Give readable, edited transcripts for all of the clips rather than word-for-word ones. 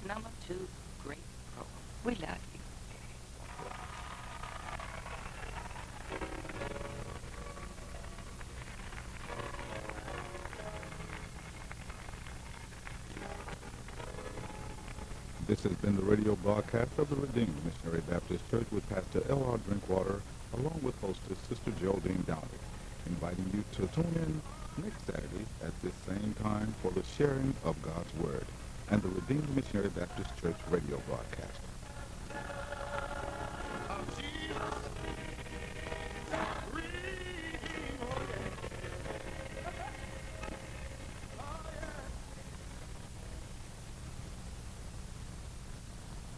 #2 great program. We love you. This has been the radio broadcast of the Redeemed Missionary Baptist Church with Pastor L.R. Drinkwater, along with hostess Sister Geraldine Downey, inviting you to tune in next Saturday at this same time for the sharing of God's Word and the Redeemed Missionary Baptist Church radio broadcast.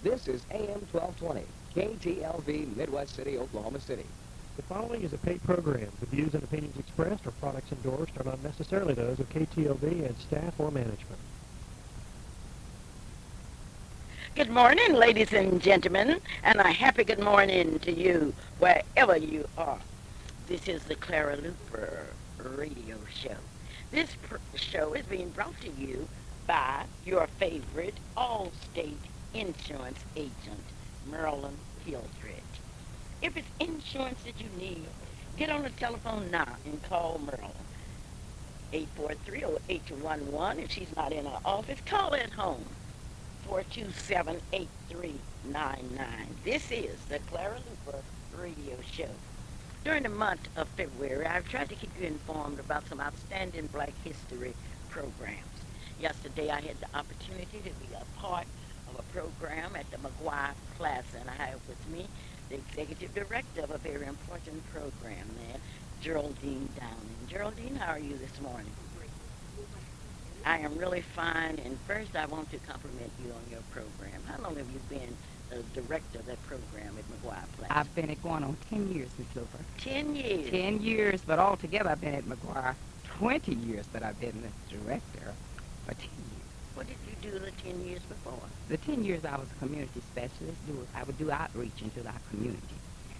This is AM 1220, KTLV, Midwest City, Oklahoma City. The following is a paid program. The views and opinions expressed or products endorsed are not necessarily those of KTLV and staff or management. Good morning, ladies and gentlemen, and a happy good morning to you wherever you are. This is the Clara Luper radio show. This show is being brought to you by your favorite Allstate insurance agent, Marilyn Hildred. If it's insurance that you need, get on the telephone now and call Marilyn. 843-0811. If she's not in her office, call at home. 427-8399. This is the Clara Luper radio show. During the month of February, I've tried to keep you informed about some outstanding Black history programs. Yesterday, I had the opportunity to be a part of a program at the McGuire Plaza, and I have with me the executive director of a very important program there, Geraldine Downing. Geraldine, how are you this morning? I am really fine, and first I want to compliment you on your program. How long have you been the director of that program at McGuire Plaza? I've been at going on 10 years, Miss Luper. 10 years? 10 years, but altogether I've been at McGuire 20 years that I've been the director for 10 years. What did you do the 10 years before? The 10 years I was a community specialist. I would do outreach into our community.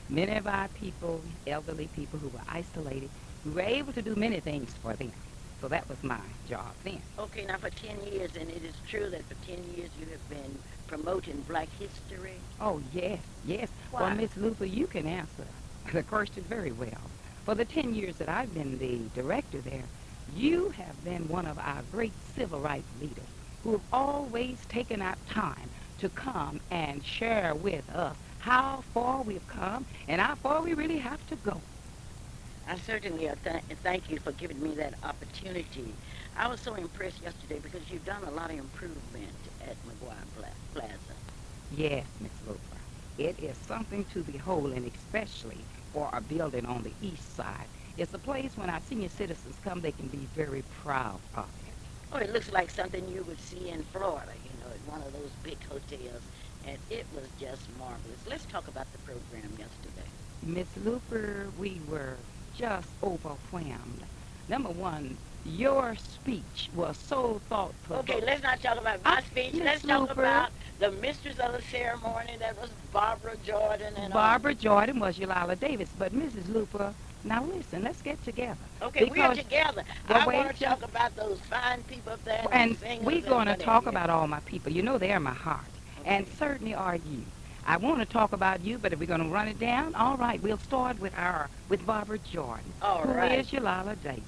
Many of our people, elderly people who were isolated, we were able to do many things for them. So that was my job then. Okay, now for 10 years, and it is true that for 10 years you have been promoting Black history? Oh, yes, yes. Why? Well, Miss Luper, you can answer the question very well. For the 10 years that I've been the director there, you have been one of our great civil rights leaders who have always taken out time to come and share with us how far we've come and how far we really have to go. I certainly thank you for giving me that opportunity. I was so impressed yesterday because you've done a lot of improvement at McGuire Plaza. Yes, Miss Luper. It is something to behold, and especially for a building on the east side. It's a place when our senior citizens come, they can be very proud of it. Oh, it looks like something you would see in Florida, at one of those big hotels, and it was just marvelous. Let's talk about the program yesterday. Miss Luper, we were just overwhelmed. Number one, your speech was so thought-provoking. Okay, let's not talk about my speech. Miss Let's talk Luper. about the mistress of the ceremony. That was Barbara Jordan. And Barbara Jordan was Yolanda Davis. But Mrs. Luper, now listen, let's get together. Okay, we're Because- together. Well, I wait want to till- talk about those fine people up there. And singers we're going to and talk whatever. about all my people. You know they're my heart. And certainly are you. I want to talk about you, but if we're going to run it down, all right, we'll start with Barbara Jordan, All who right. is Yolanda Davis.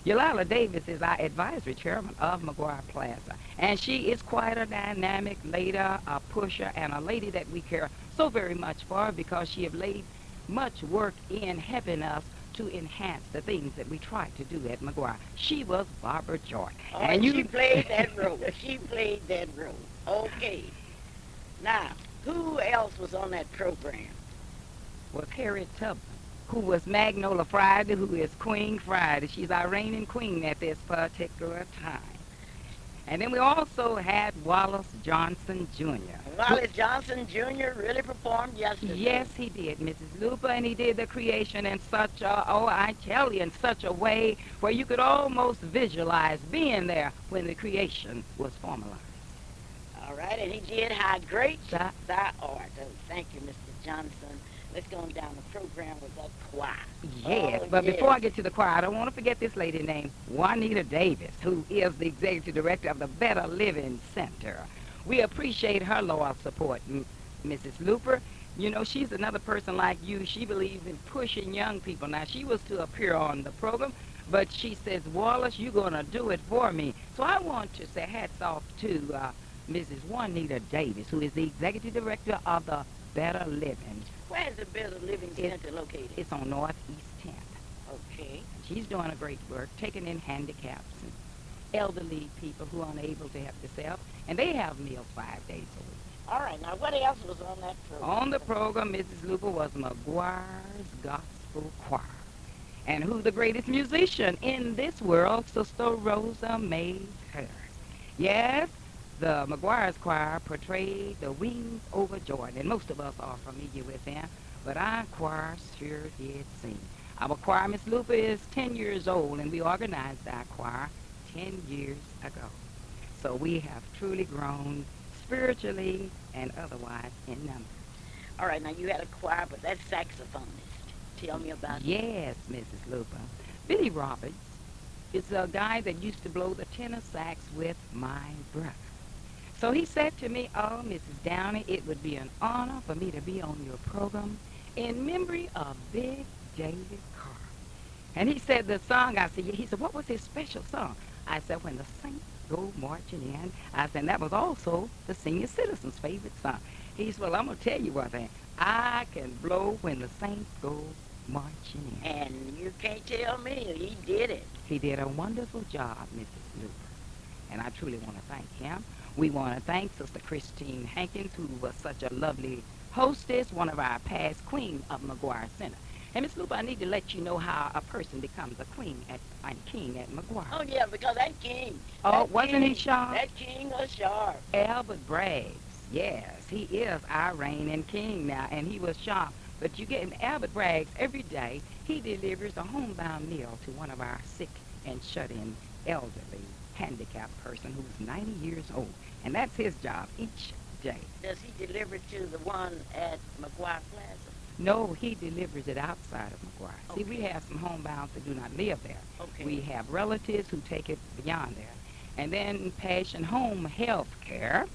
Yolanda Davis is our advisory chairman of McGuire Plaza, and she is quite a dynamic leader, a pusher, and a lady that we care so very much for because she has laid much work in helping us to enhance the things that we try to do at McGuire. She was Barbara Jordan. Oh, and she played that role. She played that role. Okay. Now, who else was on that program? Was Harriet Tubman, who was Magnolia Friday, who is Queen Friday. She's our reigning queen at this particular time. And then we also had Wallace Johnson Jr. Wallace Johnson Jr. really performed yesterday. Yes, he did, Mrs. Luper, and he did the creation in such a, I tell you, in such a way where you could almost visualize being there when the creation was formalized. All right, and he did How Great Thou Art. Oh, thank you, Mr. Johnson. Let's go on down the program with that choir. Yes, but before I get to the choir, I don't want to forget this lady named Juanita Davis, who is the executive director of the Better Living Center. we appreciate her loyal support, Mrs. Luper. You know, she's another person like you. She believes in pushing young people. Now, she was to appear on the program, but she says, Wallace, you're going to do it for me. So I want to say hats off to Mrs. Juanita Davis, who is the executive director of the Better Living. Where is the Better Living Center located? It's on Northeast 10th. Okay. She's doing a great work, taking in handicaps and elderly people who are unable to help themselves, and they have meals 5 days a week. All right. Now, what else was on that program? On the program, Mrs. Luper, was McGuire's Gospel Choir. And who the greatest musician in this world? Sister Rosa May Harris. Yes, the McGuire's Choir portrayed the Wings over Jordan, and most of us are familiar with them, but our choir sure did sing. Our choir, Miss Luper, is 10 years old, and we organized our choir 10 years ago. So we have truly grown spiritually and otherwise in numbers. All right. Now, you had a choir, but that saxophonist. Tell me about Yes, Mrs. Luper. Billy Roberts is a guy that used to blow the tenor sax with my brother. So he said to me, oh, Mrs. Downey, it would be an honor for me to be on your program in memory of Big David Carr. And he said the song, I said, he said, what was his special song? I said, When the Saints Go Marching In. I said, and that was also the senior citizen's favorite song. He said, well, I'm going to tell you one thing. I can blow when the saints go marching in. And you can't tell me. He did it. He did a wonderful job, Mrs. Luper, and I truly want to thank him. We want to thank Sister Christine Hankins, who was such a lovely hostess, one of our past queens of McGuire Center. And Miss Luper, I need to let you know how a person becomes a king at McGuire. Oh, yeah, because that king. Oh, that wasn't king, he sharp? That king was sharp. Albert Braggs. Yes, he is our reigning king now, and he was sharp. But you get in Albert Braggs every day, he delivers a homebound meal to one of our sick and shut-in elderly handicapped person who's 90 years old. And that's his job each day. Does he deliver to the one at McGuire Plaza? No, he delivers it outside of McGuire. See, Okay. we have some homebounds that do not live there. Okay. We have relatives who take it beyond there. And then Passion Home Health Care,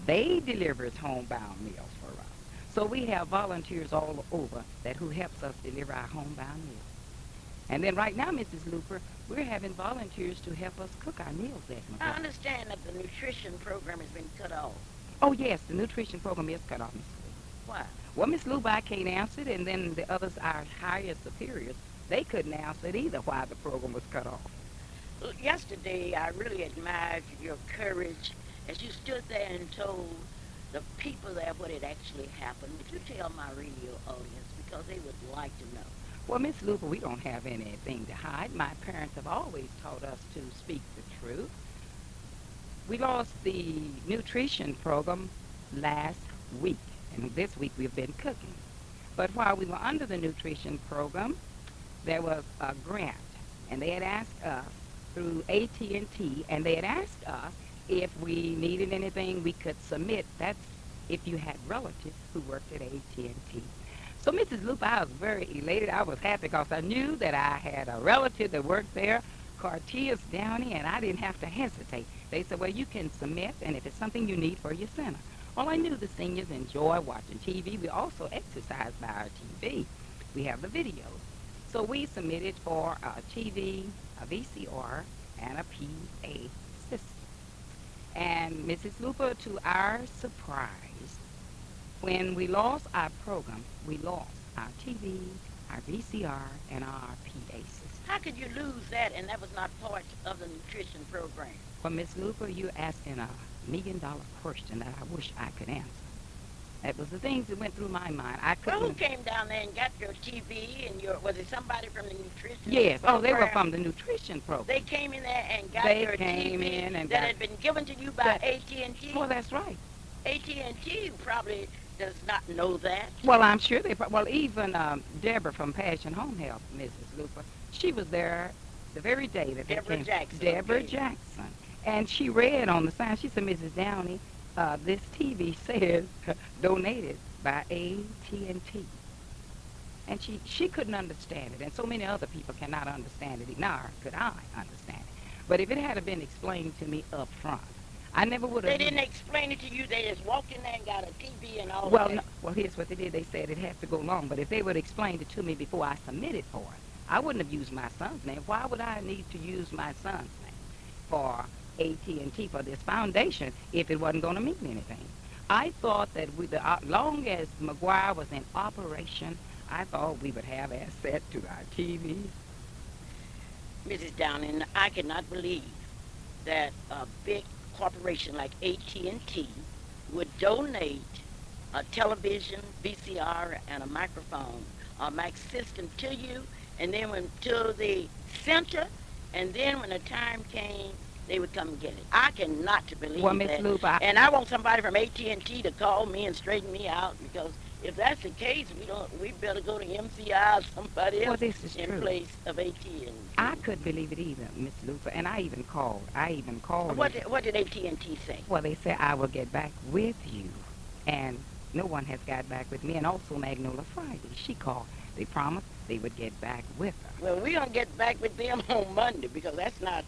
they delivers homebound meals for us. So we have volunteers all over that who helps us deliver our homebound meals. And then right now, Mrs. Luper, we're having volunteers to help us cook our meals at I McGuire. understand that the nutrition program has been cut off. Oh, yes, the nutrition program is cut off, Miss Luper. Why? Well, Miss Luper, I can't answer it, and then the others, our higher superiors, they couldn't answer it either why the program was cut off. Well, yesterday, I really admired your courage as you stood there and told the people there what had actually happened. Would you tell my radio audience, because they would like to know? Well, Miss Luper, we don't have anything to hide. My parents have always taught us to speak the truth. We lost the nutrition program last week, and this week we've been cooking. But while we were under the nutrition program, there was a grant, and they had asked us through AT&T, and they had asked us if we needed anything we could submit. That's if you had relatives who worked at AT&T. So, Mrs. Luper, I was very elated. I was happy because I knew that I had a relative that worked there, Cartiers Downey, and I didn't have to hesitate. They said, well, you can submit, and if it's something you need for your center. Well, I knew the seniors enjoy watching TV. We also exercise by our TV. We have the videos. So we submitted for a TV, a VCR, and a PA system. And Mrs. Luper, to our surprise, when we lost our program, we lost our TV, our VCR, and our PA system. How could you lose that and that was not part of the nutrition program? Well, Miss Luper, you're asking a million-dollar question that I wish I could answer. That was the things that went through my mind. I Well, couldn't. who came down there and got your TV and your, was it somebody from the nutrition Yes. Oh, they were program? from the nutrition program. They came in there and got They your came TV in and that got- had been given to you by That- AT&T? Well, that's right. AT&T probably does not know that. Well, I'm sure well, even Deborah from Passion Home Health, Mrs. Luper, she was there the very day that they Deborah came. Jackson, Deborah okay. Jackson. And she read on the sign, she said, Mrs. Downey, this TV says donated by AT&T. And she couldn't understand it, and so many other people cannot understand it, nor could I understand it. But if it had been explained to me up front, I never would They have. didn't explain it to you. They just walked in there and got a TV and all of Well, that. no, well, here's what they did. They said it has to go long, but if they would explain it to me before I submitted for it, I wouldn't have used my son's name. Why would I need to use my son's name for AT&T for this foundation if it wasn't going to mean anything? I thought that long as McGuire was in operation, I thought we would have access to our TV. Mrs. Downing, I cannot believe that a big corporation like AT&T would donate a television, VCR, and a microphone, a mic system to you, and then when to the center, and then when the time came, they would come and get it. I cannot believe Well, Miss that. Luper, And I want somebody from AT&T to call me and straighten me out, because if that's the case, we better go to MCI or somebody well, else this is in true. place of AT&T. I couldn't believe it either, Miss Luper, and I even called. What did AT&T say? Well, they said I will get back with you, and no one has got back with me. And also Magnolia Friday, she called. They promised they would get back with her. Well, we're gonna get back with them on Monday, because that's not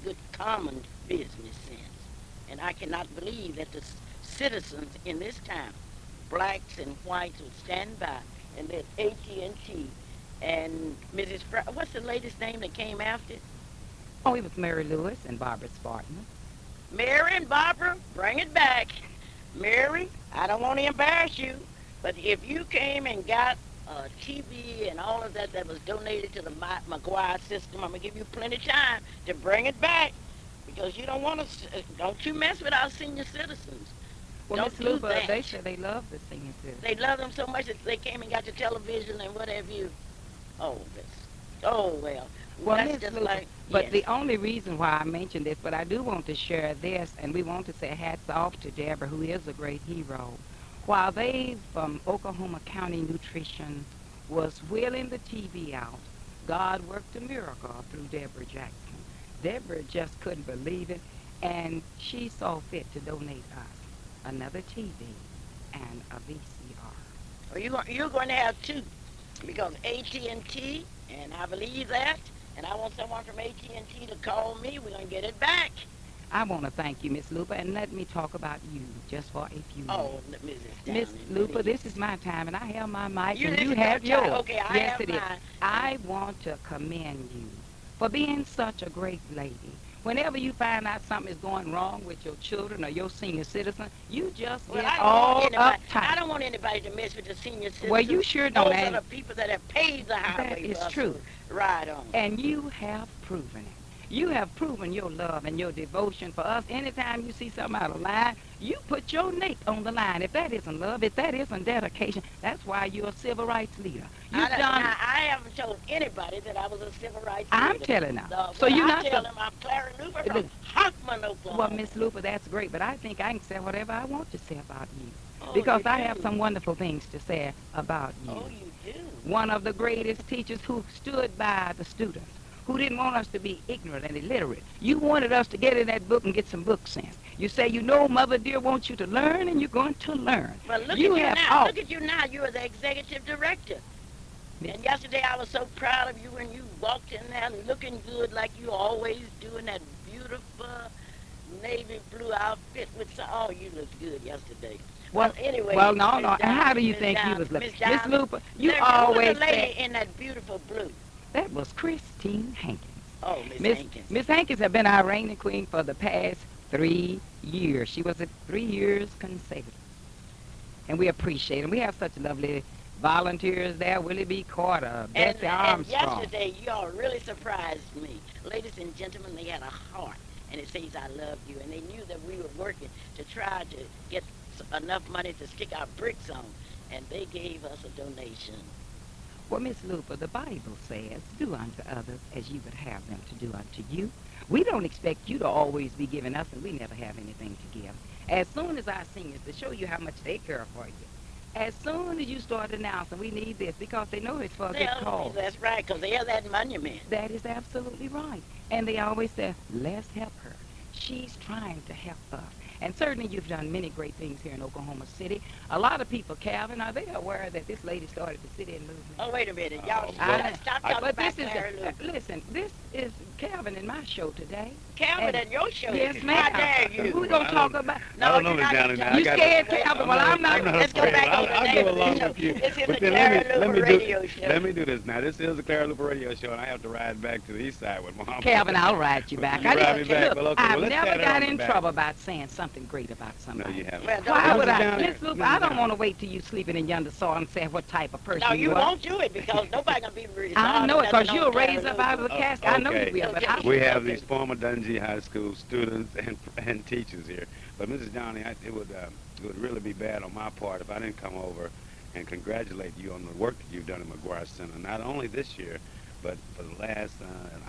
good common business sense. And I cannot believe that the citizens in this town, blacks and whites, would stand by and let AT&T and Mrs. What's the latest name that came after? Oh, it was Mary Lewis and Barbara Spartan. Mary and Barbara, bring it back. Mary, I don't want to embarrass you, but if you came and got a TV and all of that that was donated to the McGuire system, I'm going to give you plenty of time to bring it back, because you don't want to, don't you mess with our senior citizens. Well, Don't Miss do Luper, that. they said they love the singing citizen. They love them so much that they came and got the television and what have you. Oh, well. Well, That's Miss just Luper, like, but yes. the only reason why I mentioned this, but I do want to share this, and we want to say hats off to Deborah, who is a great hero. While they from Oklahoma County Nutrition was wheeling the TV out, God worked a miracle through Deborah Jackson. Deborah just couldn't believe it, and she saw fit to donate us another TV and a VCR. Well, you're going to have two, because AT&T, and I believe that, and I want someone from AT&T to call me. We're going to get it back. I want to thank you, Miss Luper, and let me talk about you just for a few minutes. Oh, Mrs. Miss Downing, Luper, please. this is my time, and I have my mic, You and this you is your have time. yours. Okay, I yes, have it is. mine. I want to commend you for being such a great lady. Whenever you find out something is going wrong with your children or your senior citizen, you just Well, get I all don't want anybody, uptight. I don't want anybody to mess with the senior citizens. Well, you sure don't, Those and are the people that have paved the highway is for us true. to ride on. And you have proven it. You have proven your love and your devotion for us. Anytime you see something out of line, you put your neck on the line. If that isn't love, if that isn't dedication, that's why you're a civil rights leader. You've I haven't told anybody that I was a civil rights I'm leader. telling them. So Well, you're I not tell the- them I'm Clara Luper Look. from Hoffman, Oklahoma. Well, Miss Luper, that's great, but I think I can say whatever I want to say about you. Oh, Because you I have do. some wonderful things to say about you. Oh, you do. One of the greatest teachers who stood by the students, who didn't want us to be ignorant and illiterate. You wanted us to get in that book and get some book sense. You say, you know, Mother dear wants you to learn, and you're going to learn. Well, look You at you have now. all- Look at you now. You are the executive director. Miss- And yesterday I was so proud of you when you walked in there looking good like you always do in that beautiful navy blue outfit with some, oh, you looked good yesterday. Well, anyway. well, no. Miss And how do you Miss think he Downing, was looking? Miss Miss Downing, Luper, you who always was the lady said in that beautiful blue? that was Christine Hankins. Oh, Miss Miss Hankins. Miss Hankins had been our reigning queen for the past 3 years. She was at 3 years consecutive. And we appreciate it. We have such lovely volunteers there. Willie B. Carter, Bessie And Armstrong. yesterday, y'all really surprised me. Ladies and gentlemen, they had a heart, and it says, I love you. And they knew that we were working to try to get enough money to stick our bricks on, and they gave us a donation. Well, Miss Luper, the Bible says, do unto others as you would have them to do unto you. We don't expect you to always be giving us, and we never have anything to give. As soon as our seniors, to show you how much they care for you, as soon as you start announcing, we need this, because they know it's for a good cause. That's right, because they are that monument. That is absolutely right. And they always say, let's help her. She's trying to help us. And certainly you've done many great things here in Oklahoma City. A lot of people, Calvin, are they aware that this lady started the sit-in movement? Oh, wait a minute. Y'all I, stop talking but about this is, Clara Luper. listen, this is Calvin and my show today. Calvin and your show. Yes, ma'am. How dare you? Who gonna talk about? I don't know, you're Miss not Downey. gonna Now, You I got scared, to, Calvin? Well, I'm not. Let's go back on the I'll name go of the along show. with you. This is But the then Clara Luper radio show. let me do this now. This is the Clara Luper radio show, and I have to ride back to the east side with Mom. Calvin, I'll ride you back. You ride me back? Look, Well, okay, I've well, let's never pat her got on the in back. trouble about saying something great about No, somebody. you haven't. Well, Why Mrs. would I? Downey, Miss Luper, Mrs. I don't Downey. want to wait till you sleeping in yonder saw and say what type of person No, you are. won't do it because nobody gonna be resolved. I know it because nothing you'll on Clara raise up out of the Luper. casket. I know you Okay. will, but I, We have Okay. these former Dungey High School students and teachers here. But Mrs. Downey, it would really be bad on my part if I didn't come over and congratulate you on the work that you've done at McGuire Center. Not only this year, but for the last,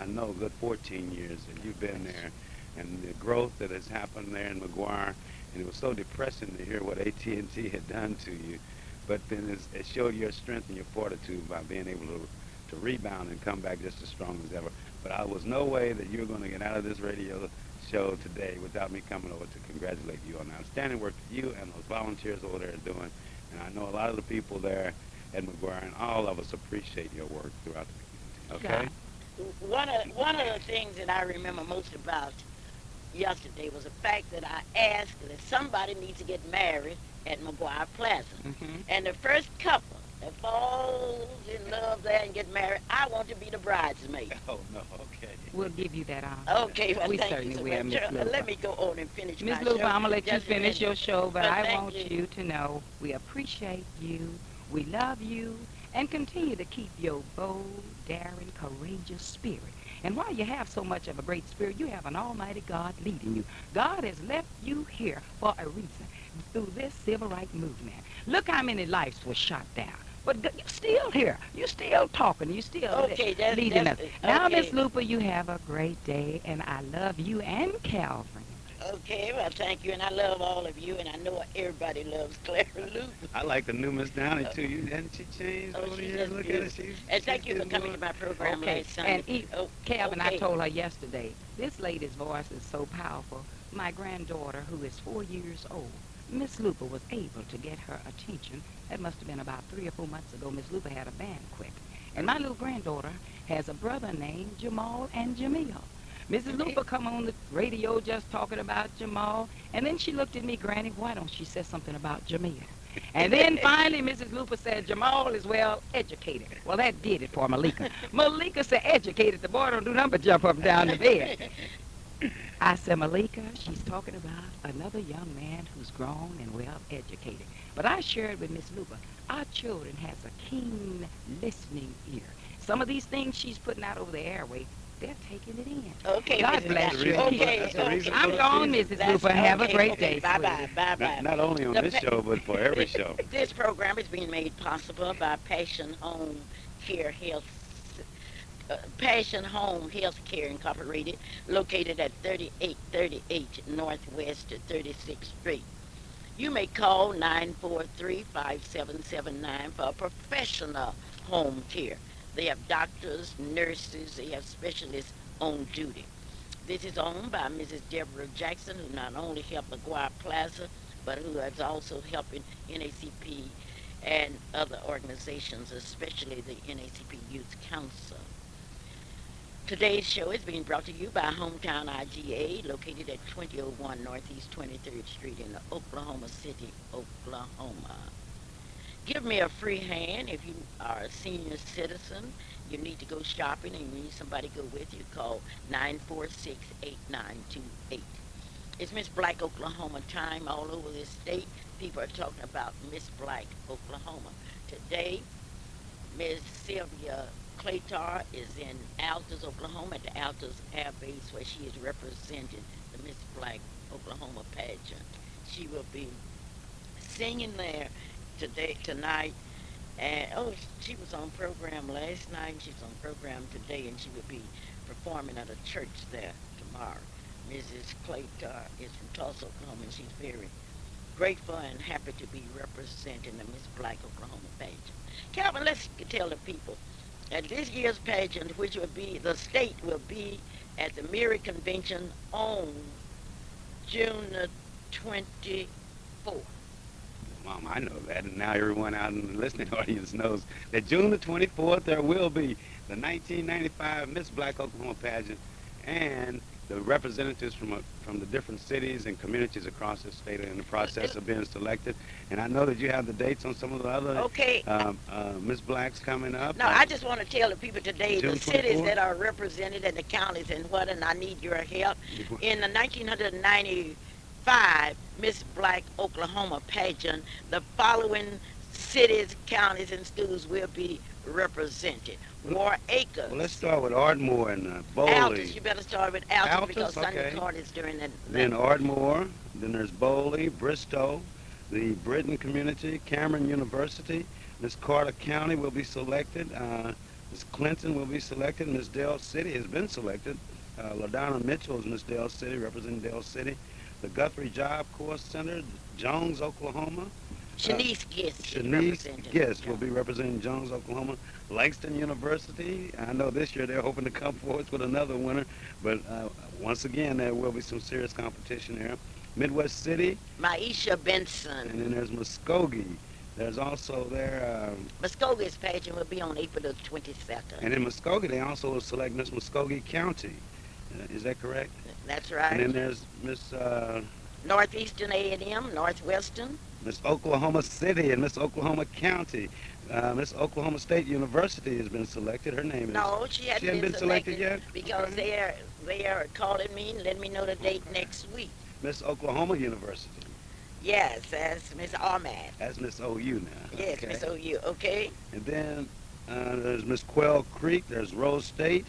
I know, good 14 years that you've been there, and the growth that has happened there in McGuire. And it was so depressing to hear what AT&T had done to you. But then it showed your strength and your fortitude by being able to rebound and come back just as strong as ever. But I was no way that you were going to get out of this radio show today without me coming over to congratulate you on the outstanding work that you and those volunteers over there are doing. And I know a lot of the people there at McGuire and all of us appreciate your work throughout the community. Okay? One of the things that I remember most about yesterday was the fact that I asked that somebody needs to get married at McGuire Plaza. And the first couple that falls in love there and get married, I want to be the bridesmaid. Oh, no, okay. we'll give you that honor. Okay, well, We thank certainly you so will, much. Miss Luper. Let me go on and finish Miss my Luper, show. I'm going to let you Just a finish your minute. show, but Well, I thank want you. you to know we appreciate you, we love you, and continue to keep your bold, daring, courageous spirit. And while you have so much of a great spirit, you have an almighty God leading you. God has left you here for a reason through this civil rights movement. Look how many lives were shot down. But you're still here. You're still talking. You're still Okay, leading us. that's Now, okay. Miss Luper, you have a great day, and I love you and Calvin. Okay, well, thank you, and I love all of you, and I know everybody loves Clara Luper. I like the new Miss Downey, too. Hadn't she changed Oh, over the she's years? just Look at her. beautiful. And thank you for coming to my program Okay, last Sunday. and Calvin, okay. I told her yesterday, this lady's voice is so powerful. My granddaughter, who is 4 years old, Miss Luper was able to get her attention. That must have been about 3 or 4 months ago. Miss Luper had a band quit. And my little granddaughter has a brother named Jamal and Jamil. Mrs. Luper come on the radio just talking about Jamal, and then she looked at me, Granny, why don't she say something about Jamil? And then finally, Mrs. Luper said, Jamal is well educated. Well, that did it for Malika. Malika said, educated. The boy don't do nothing but jump up and down the bed. I said, Malika, she's talking about another young man who's grown and well educated. But I shared with Miss Luper, our children has a keen listening ear. Some of these things she's putting out over the airway, they're taking it in. Okay, God Mrs. bless Downey. you. Okay, That's the reason I'm for the gone, season. Mrs. Luper. Have a great day, Bye-bye, sweetie. bye-bye. Not only on The this pa- show, but for every show. This program is being made possible by Passion Home Health Care Incorporated, located at 3838 Northwest 36th Street. You may call 943-5779 for professional home care. They have doctors, nurses, they have specialists on duty. This is owned by Mrs. Deborah Jackson, who not only helped McGuire Plaza, but who is also helping NACP and other organizations, especially the NACP Youth Council. Today's show is being brought to you by Hometown IGA, located at 2001 Northeast 23rd Street in Oklahoma City, Oklahoma. Give me a free hand if you are a senior citizen. You need to go shopping and you need somebody to go with you. Call 946-8928. It's Miss Black Oklahoma time all over this state. People are talking about Miss Black Oklahoma. Today, Miss Sylvia Claytar is in Altus, Oklahoma, at the Altus Air Base, where she is representing the Miss Black Oklahoma pageant. She will be singing there tonight, and she was on program last night, and she's on program today, and she will be performing at a church there tomorrow. Mrs. Claytar is from Tulsa, Oklahoma, and she's very grateful and happy to be representing the Miss Black Oklahoma pageant. Calvin, let's tell the people that this year's pageant, which will be, the state will be at the Miri Convention on June the 24th. Mom, I know that, and now everyone out in the listening audience knows that June the 24th there will be the 1995 Miss Black Oklahoma pageant, and the representatives from the different cities and communities across the state are in the process of being selected. And I know that you have the dates on some of the other Okay. Miss Blacks coming up. No, I just want to tell the people today June the cities 24th? that are represented and the counties and what, and I need your help. In the 1995 Miss Black Oklahoma pageant, the following cities, counties, and schools will be represented. War Acres. Well, let's start with Ardmore and Boley. Altus, you better start with Altus, Altus, because Sunday okay. Court is during that. Then Ardmore, then there's Boley, Bristow, the Britain community, Cameron University, Miss Carter County will be selected, Miss Clinton will be selected, Miss Dale City has been selected, LaDonna Mitchell is Miss Dale City, representing Dale City, the Guthrie Job Corps Center, Jones, Oklahoma. Shanice Gist. Shanice Gist will be representing Jones, Oklahoma. Langston University, I know this year they're hoping to come forward with another winner, but once again, there will be some serious competition there. Midwest City. Maisha Benson. And then there's Muskogee. There's also there... Muskogee's pageant will be on April the 22nd. And in Muskogee, they also will select Miss Muskogee County. Is that correct? That's right. And then there's Miss... Northeastern A&M, Northwestern. Miss Oklahoma City and Miss Oklahoma County. Miss Oklahoma State University has been selected. Her name is... No, she hasn't been selected yet? Because Okay. they are calling me and letting me know the date next week. Miss Oklahoma University. Yes, that's Miss Ahmad. That's Miss OU now. Yes, Okay. Miss OU, okay? And then there's Miss Quail Creek. There's Rose State.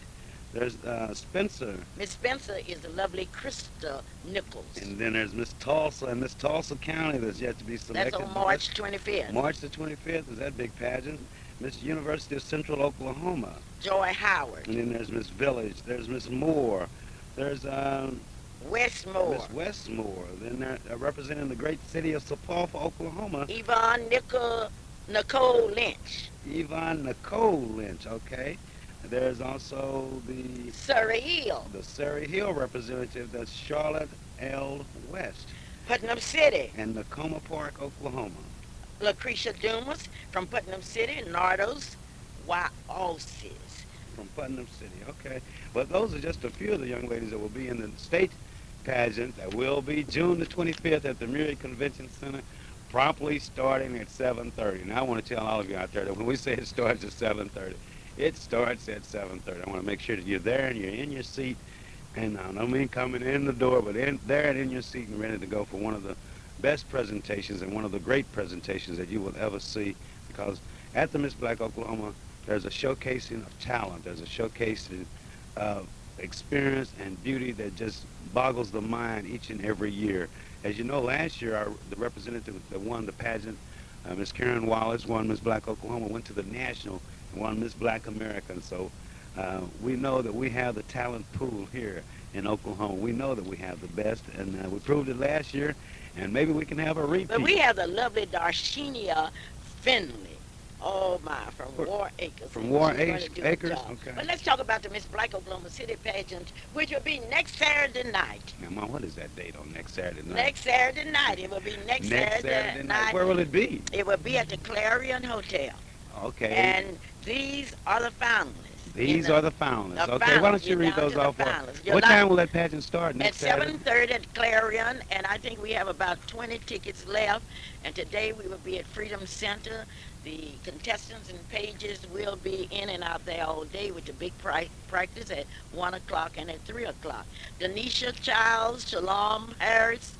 There's Spencer. Miss Spencer is the lovely Krista Nichols. And then there's Miss Tulsa and Miss Tulsa County that's yet to be selected. That's on March 25th. March the 25th is that big pageant. Miss University of Central Oklahoma. Joy Howard. And then there's Miss Village. There's Miss Moore. There's Westmore. Miss Westmore. Then they're representing the great city of Sapulpa, Oklahoma. Yvonne Nicole Lynch. Yvonne Nicole Lynch, okay. There's also the Surrey Hill. the Surrey Hill representative, that's Charlotte L. West. Putnam City. And Nakoma Park, Oklahoma. Lucretia Dumas from Putnam City. Nardos Wyosis. From Putnam City, okay. But those are just a few of the young ladies that will be in the state pageant that will be June the 25th at the Murray Convention Center, promptly starting at 7:30. Now I want to tell all of you out there that when we say it starts at 7:30, it starts at 7:30. I want to make sure that you're there and you're in your seat, and I don't mean coming in the door, but there and in your seat and ready to go for one of the best presentations and one of the great presentations that you will ever see, because at the Miss Black Oklahoma, there's a showcasing of talent. There's a showcasing of experience and beauty that just boggles the mind each and every year. As you know, last year, the representative that won the pageant, Miss Karen Wallace, won Miss Black Oklahoma, went to the national and won Miss Black America. And so we know that we have the talent pool here in Oklahoma. We know that we have the best, and we proved it last year, and maybe we can have a repeat. But we have the lovely Darshenia Finley. Oh my, from War Acres. From War She's going to do a Acres? job. Okay. But let's talk about the Miss Black Oklahoma City pageant, which will be next Saturday night. Now, Mom, what is that date on next Saturday night? Next Saturday night. It will be next Saturday night. Where will it be? It will be at the Clarion Hotel. Okay. And these are the finalists. These are the finalists. The Okay, why don't finalists. you You're read down those to the off for us? finalists. What time will that pageant start At next Saturday? 7:30 at Clarion, and I think we have about 20 tickets left. And today we will be at Freedom Center. The contestants and pages will be in and out there all day with the big practice at 1 o'clock and at 3 o'clock. Denisha Childs, Shalom Harris,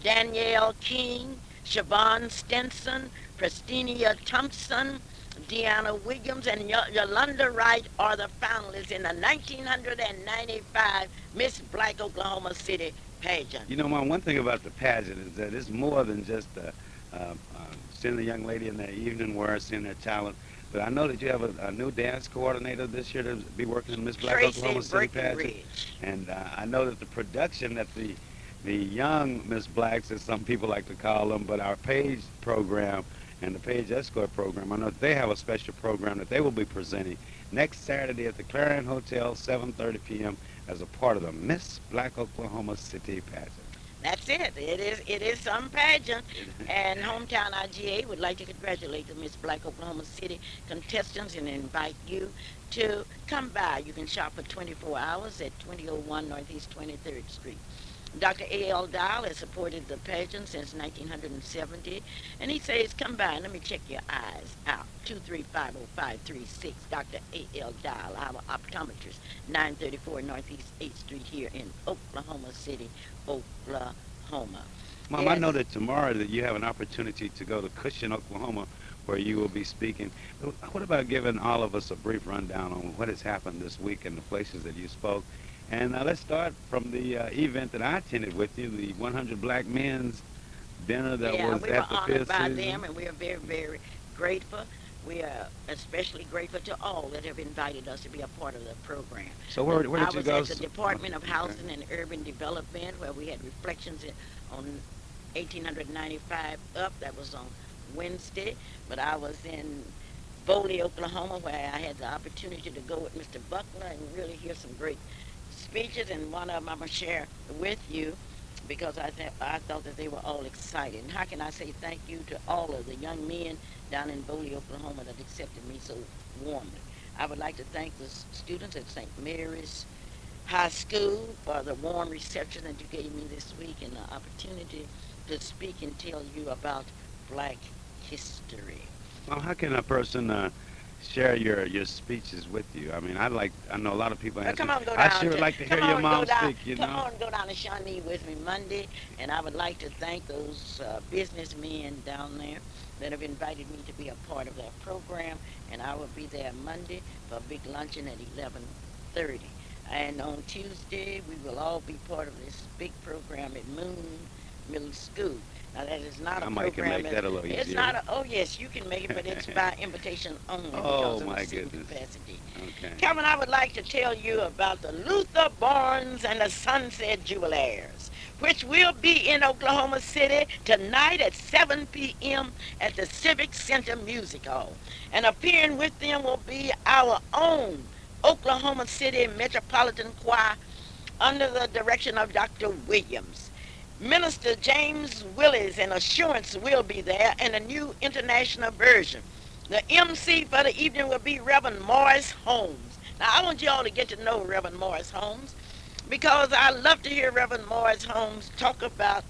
Danielle King, Siobhan Stinson, Christina Thompson, Deanna Williams, and Yolanda Wright are the finalists in the 1995 Miss Black Oklahoma City pageant. You know, Mom, one thing about the pageant is that it's more than just seeing a young lady in their evening wear, seeing their talent. But I know that you have a new dance coordinator this year to be working in Miss Black Oklahoma City pageant. And I know that the production that the young Miss Blacks, as some people like to call them, but our page program and the Page Escort program, I know that they have a special program that they will be presenting next Saturday at the Clarion Hotel, 7:30 p.m. as a part of the Miss Black Oklahoma City pageant. That's it. It is some pageant. And Hometown IGA would like to congratulate the Miss Black Oklahoma City contestants and invite you to come by. You can shop for 24 hours at 2001 Northeast 23rd Street. Dr. A.L. Dial has supported the pageant since 1970, and he says, come by and let me check your eyes out. 2350536, Dr. A.L. Dial, our optometrist, 934 Northeast 8th Street here in Oklahoma City, Oklahoma. Mom, I Yes. know that tomorrow that you have an opportunity to go to Cushing, Oklahoma, where you will be speaking. What about giving all of us a brief rundown on what has happened this week and the places that you spoke? And let's start from the event that I attended with you, the 100 Black Men's Dinner that Yeah, was we were at the honored fifth by season. them, and we are very, very grateful. We are especially grateful to all that have invited us to be a part of the program. So where I did you was go? at the Department of Okay. Housing and Urban Development, where we had reflections on 1895 up. That was on Wednesday. But I was in Foley, Oklahoma, where I had the opportunity to go with Mr. Buckler and really hear some great speeches. And one of them I'm going to share with you because I thought that they were all excited. And how can I say thank you to all of the young men down in Foley, Oklahoma that accepted me so warmly. I would like to thank the students at St. Mary's High School for the warm reception that you gave me this week and the opportunity to speak and tell you about Black history. Well, how can a person share your speeches with you? I mean, I know a lot of people ask Come me, on, go I down sure would to like to hear come your on, go mom down, speak, you come know. on, go down to Shawnee with me Monday, and I would like to thank those businessmen down there that have invited me to be a part of their program, and I will be there Monday for a big luncheon at 11:30. And on Tuesday, we will all be part of this big program at Moon Middle School. Now, that is not a I might can program. make that a little It's easier. not a. Oh, yes, you can make it, but it's by invitation only Oh because of the my seating goodness. capacity. Okay. Calvin, I would like to tell you about the Luther Barnes and the Sunset Jewelers, which will be in Oklahoma City tonight at 7 p.m. at the Civic Center Music Hall. And appearing with them will be our own Oklahoma City Metropolitan Choir under the direction of Dr. Williams. Minister James Willis and Assurance will be there in a new international version. The MC for the evening will be Reverend Morris Holmes. Now, I want you all to get to know Reverend Morris Holmes because I love to hear Reverend Morris Holmes talk about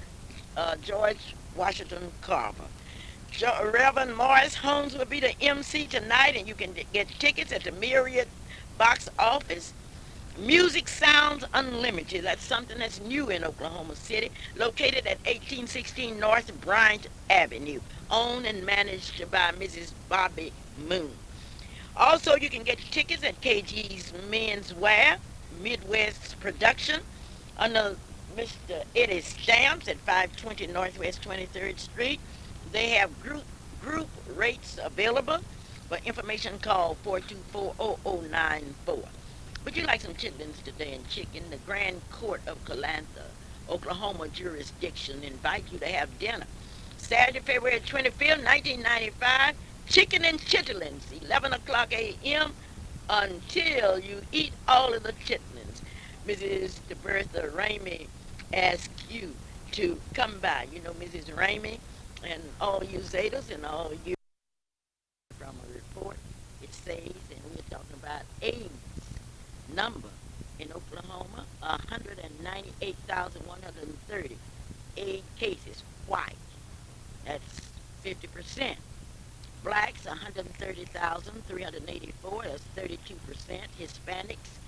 George Washington Carver. Reverend Morris Holmes will be the MC tonight, and you can get tickets at the Myriad box office. Music Sounds Unlimited. That's something that's new in Oklahoma City, located at 1816 North Bryant Avenue, owned and managed by Mrs. Bobby Moon. Also, you can get tickets at KG's Menswear, Midwest Production, under Mr. Eddie Stamps at 520 Northwest 23rd Street. They have group rates available. For information, call 424-0094. Would you like some chitlins today and chicken? The Grand Court of Calantha, Oklahoma jurisdiction invite you to have dinner. Saturday, February 25th, 1995, chicken and chitlins, 11 o'clock a.m. until you eat all of the chitlins. Mrs. Bertha Ramey asks you to come by. You know Mrs. Ramey and all you Zetas and all you from a report. It says, and we're talking about AIDS number in Oklahoma, 198,130 AIDS cases. White, that's 50%. Blacks, 130,384, that's 32%. Hispanics,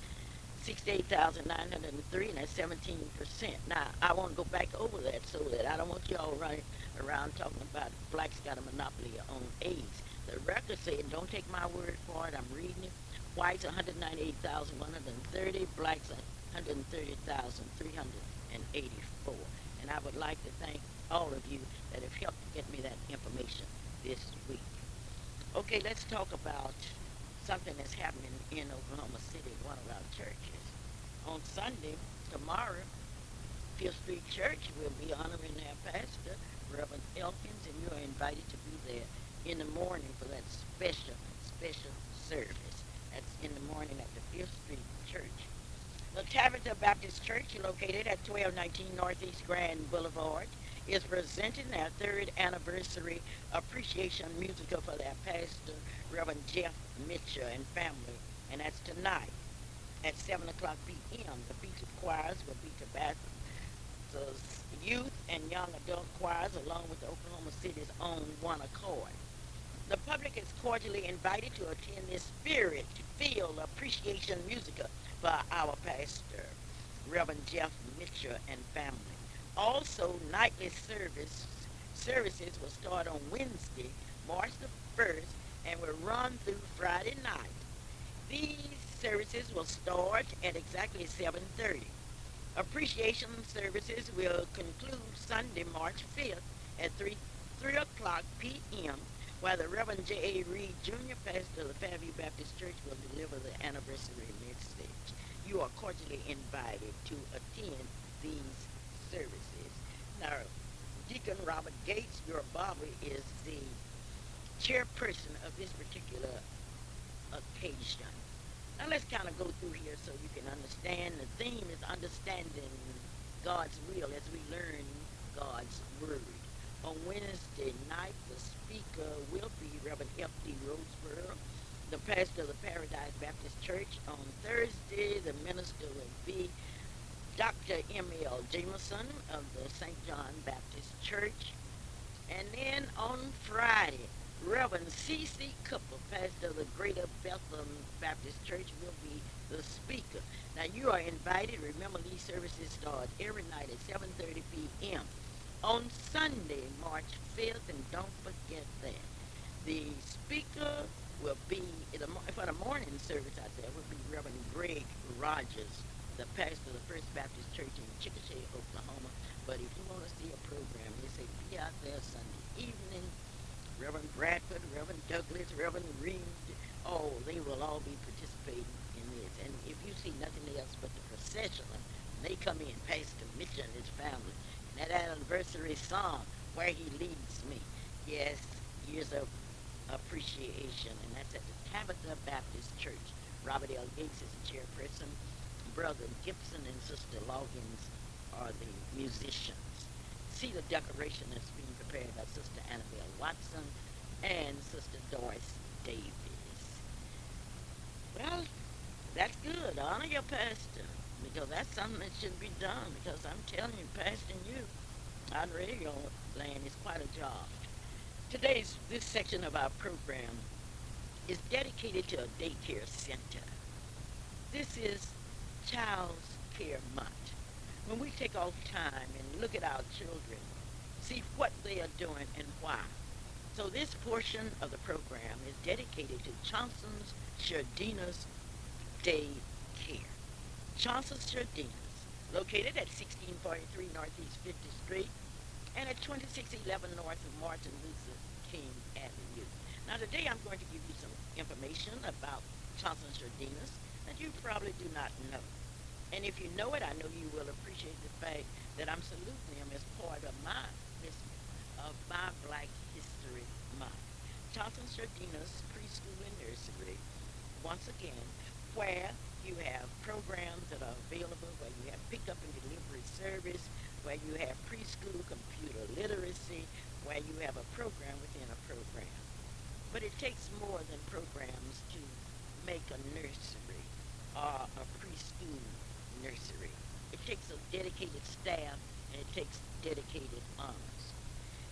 68,903, and that's 17%. Now, I want to go back over that so that I don't want you all running around talking about blacks got a monopoly on AIDS. The record said, don't take my word for it, I'm reading it. Whites, 198,130, blacks, 130,384. And I would like to thank all of you that have helped to get me that information this week. Okay, let's talk about something that's happening in Oklahoma City, one of our churches. On Sunday, tomorrow, Fifth Street Church will be honoring their pastor, Reverend Elkins, and you are invited to be there in the morning for that special service. That's in the morning at the Fifth Street Church. The Tabitha Baptist Church, located at 1219 Northeast Grand Boulevard, is presenting their third anniversary appreciation musical for their pastor, Reverend Jeff Mitchell and family, and that's tonight at 7 o'clock p.m. The featured choirs will be Tabitha's youth and young adult choirs, along with the Oklahoma City's own One Accord. The public is cordially invited to attend this spirit-filled appreciation musical for our pastor, Reverend Jeff Mitchell and family. Also, nightly services will start on Wednesday, March the 1st, and will run through Friday night. These services will start at exactly 7:30. Appreciation services will conclude Sunday, March 5th at 3 o'clock p.m., while the Reverend J.A. Reed, Jr., pastor of the Fairview Baptist Church, will deliver the anniversary message. You are cordially invited to attend these services. Now, Deacon Robert Gates, your Bobby, is the chairperson of this particular occasion. Now let's kind of go through here so you can understand. The theme is understanding God's will as we learn God's word. On Wednesday night, the speaker will be Reverend F.D. Roseborough, the pastor of the Paradise Baptist Church. On Thursday, the minister will be Dr. M.L. Jameson of the St. John Baptist Church. And then on Friday, Reverend C.C. Cooper, pastor of the Greater Bethlehem Baptist Church, will be the speaker. Now, you are invited. Remember, these services start every night at 7:30 p.m. On Sunday, March 5th, and don't forget that. The speaker will be, for the morning service out there, will be Reverend Greg Rogers, the pastor of the First Baptist Church in Chickasha, Oklahoma. But if you want to see a program, they say be out there Sunday evening. Reverend Bradford, Reverend Douglas, Reverend Reed, oh, they will all be participating in this. And if you see nothing else but the procession, they come in, Pastor Mitchell and his family, and that anniversary song, Where He Leads Me. Yes, years of appreciation, and that's at the Tabitha Baptist Church. Robert L. Gates is the chairperson. Brother Gibson and Sister Loggins are the musicians. See the decoration that's being prepared by Sister Annabelle Watson and Sister Doris Davis. Well, that's good. Honor your pastor, because that's something that should be done, because I'm telling you, pastoring you on radio land is quite a job. This section of our program is dedicated to a daycare center. This is Child's Care Month, when we take off time and look at our children, see what they are doing and why. So this portion of the program is dedicated to Johnson's Shardina's Day Care. Johnson's Shardina's, located at 1643 Northeast 50th Street and at 2611 North of Martin Luther King Avenue. Now today I'm going to give you some information about Johnson's Shardina's that you probably do not know. And if you know it, I know you will appreciate the fact that I'm saluting them as part of my Black History Month. Johnson Shardina's Preschool and Nursery, once again, where you have programs that are available, where you have pickup and delivery service, where you have preschool computer literacy, where you have a program within a program. But it takes more than programs to make a nursery or a preschool nursery. It takes a dedicated staff, and it takes dedicated arms.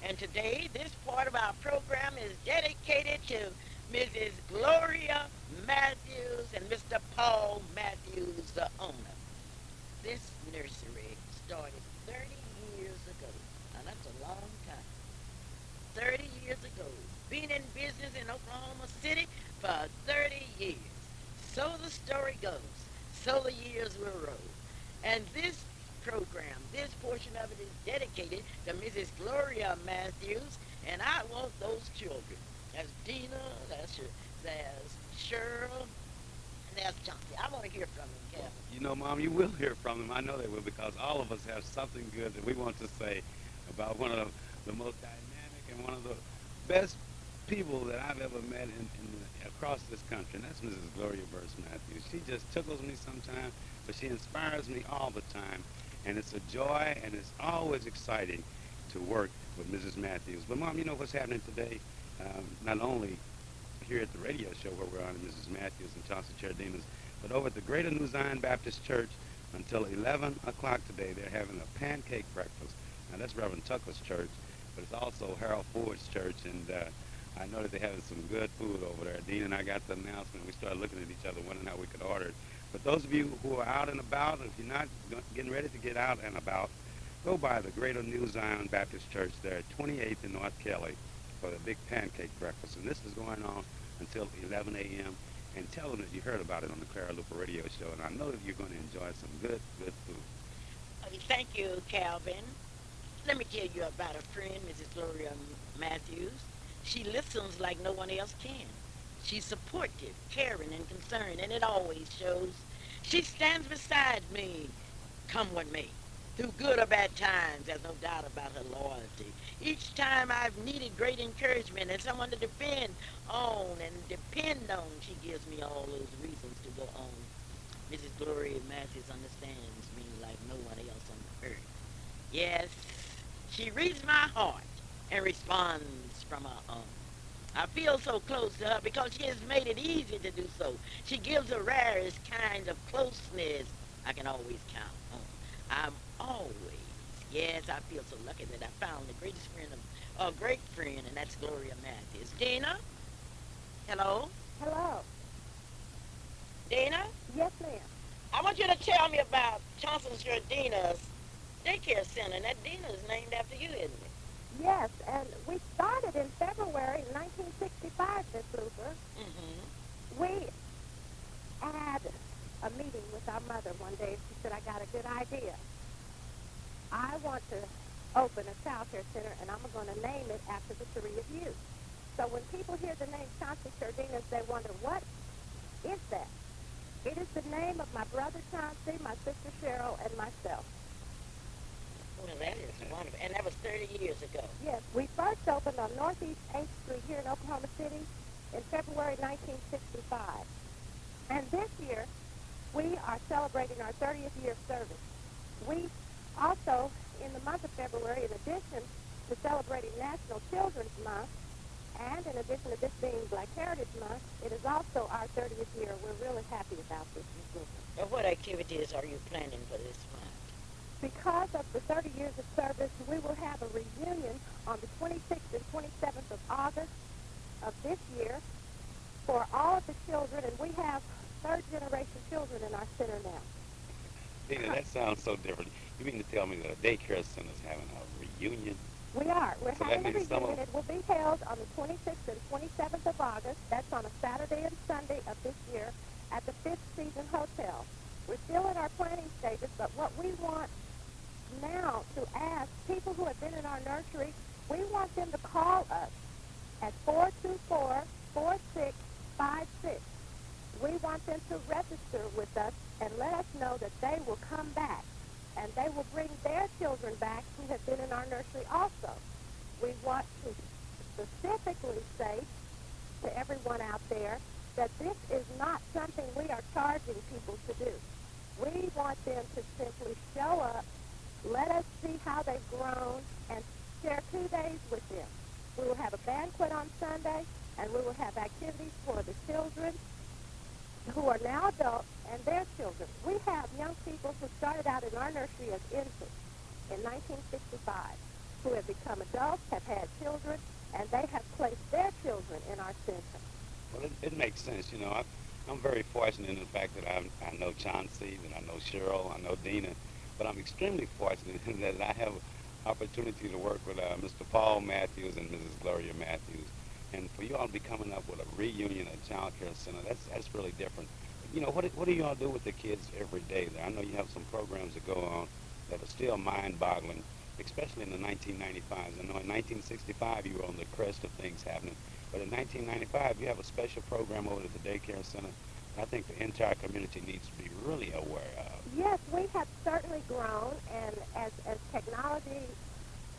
And today, this part of our program is dedicated to Mrs. Gloria Matthews and Mr. Paul Matthews, the owner. This nursery started 30 years ago. Now, that's a long time. 30 years ago. Been in business in Oklahoma City for 30 years. So the story goes. So the years will roll. And this program, this portion of it is dedicated to Mrs. Gloria Matthews, and I want those children. There's Dina, there's Cheryl, and there's Chauncey. I want to hear from them, Kevin. You know, Mom, you will hear from them. I know they will, because all of us have something good that we want to say about one of the most dynamic and one of the best people that I've ever met across this country, and that's Mrs. Gloria Burst Matthews. She just tickles me sometimes, but she inspires me all the time, and it's a joy, and it's always exciting to work with Mrs. Matthews. But, Mom, you know what's happening today? Not only here at the radio show where we're on Mrs. Matthews and Chauncey Chardina's, but over at the Greater New Zion Baptist Church until 11 o'clock today, they're having a pancake breakfast. Now, that's Reverend Tucker's church, but it's also Harold Ford's church, and I know that they're having some good food over there. Dean and I got the announcement. We started looking at each other, wondering how we could order it. But those of you who are out and about, if you're not getting ready to get out and about, go by the Greater New Zion Baptist Church there at 28th and North Kelly for the big pancake breakfast. And this is going on until 11 a.m. And tell them that you heard about it on the Clara Luper radio show. And I know that you're going to enjoy some good food. Thank you, Calvin. Let me tell you about a friend, Mrs. Gloria Matthews. She listens like no one else can. She's supportive, caring, and concerned, and it always shows. She stands beside me, come with me, through good or bad times. There's no doubt about her loyalty. Each time I've needed great encouragement and someone to depend on and depend on, she gives me all those reasons to go on. Mrs. Gloria Matthews understands me like no one else on the earth. Yes, she reads my heart and responds from her own. I feel so close to her because she has made it easy to do so. She gives the rarest kind of closeness I can always count on. I'm always, yes, I feel so lucky that I found the greatest friend of, a great friend, and that's Gloria Matthews. Dina? Hello? Hello. Dina? Yes, ma'am. I want you to tell me about Chauncey Chardina's daycare center. And that Dina is named after you, isn't it? Yes, and we started in February 1965, Miss Luper. Mm-hmm. We had a meeting with our mother one day, and she said, I got a good idea. I want to open a child care center, and I'm going to name it after the three of you. So when people hear the name Chauncey Chardina's, they wonder, what is that? It is the name of my brother Chauncey, my sister Cheryl, and myself. Well, that is wonderful. And that was 30 years ago. Yes, we first opened on Northeast 8th Street here in Oklahoma City in February 1965. And this year, we are celebrating our 30th year of service. We also, in the month of February, in addition to celebrating National Children's Month, and in addition to this being Black Heritage Month, it is also our 30th year. We're really happy about this, Ms. Wilson. Now, what activities are you planning for this month? Because of the 30 years of service, we will have a reunion on the 26th and 27th of August of this year for all of the children, and we have third-generation children in our center now. Dina, that sounds so different. You mean to tell me that a daycare center is having a reunion? We are. We're So that having a means some reunion. of- It will be held on the 26th and 27th of August. That's on a Saturday and Sunday of this year at the Fifth Season Hotel. We're still in our planning stages, but what we want now to ask people who have been in our nursery, we want them to call us at 424-4656. We want them to register with us and let us know that they will come back, and they will bring their children back who have been in our nursery also. We want to specifically say to everyone out there that this is not something we are charging people to do. We want them to simply show up, let us see how they've grown, and share 2 days with them. We will have a banquet on Sunday, and we will have activities for the children who are now adults and their children. We have young people who started out in our nursery as infants in 1965, who have become adults, have had children, and they have placed their children in our center. Well, it makes sense. You know, I'm very fortunate in the fact that I know Chauncey, that I know Cheryl, I know Dina, but I'm extremely fortunate in that I have opportunity to work with Mr. Paul Matthews and Mrs. Gloria Matthews. And for you all to be coming up with a reunion at Child Care Center, that's really different. You know, what do you all do with the kids every day there? I know you have some programs that go on that are still mind-boggling, especially in the 1995s. I know in 1965 you were on the crest of things happening, but in 1995 you have a special program over at the daycare center I think the entire community needs to be really aware of. Yes, we have certainly grown, and as technology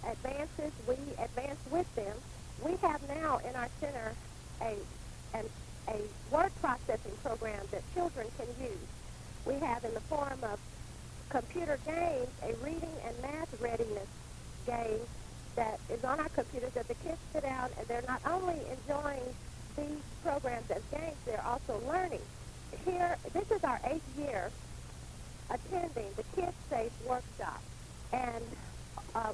advances, we advance with them. We have now in our center a, an, a word processing program that children can use. We have in the form of computer games a reading and math readiness game that is on our computers that the kids sit down and they're not only enjoying these programs as games, they're also learning. Here, this is our 8th year attending the Kids Safe Workshop. And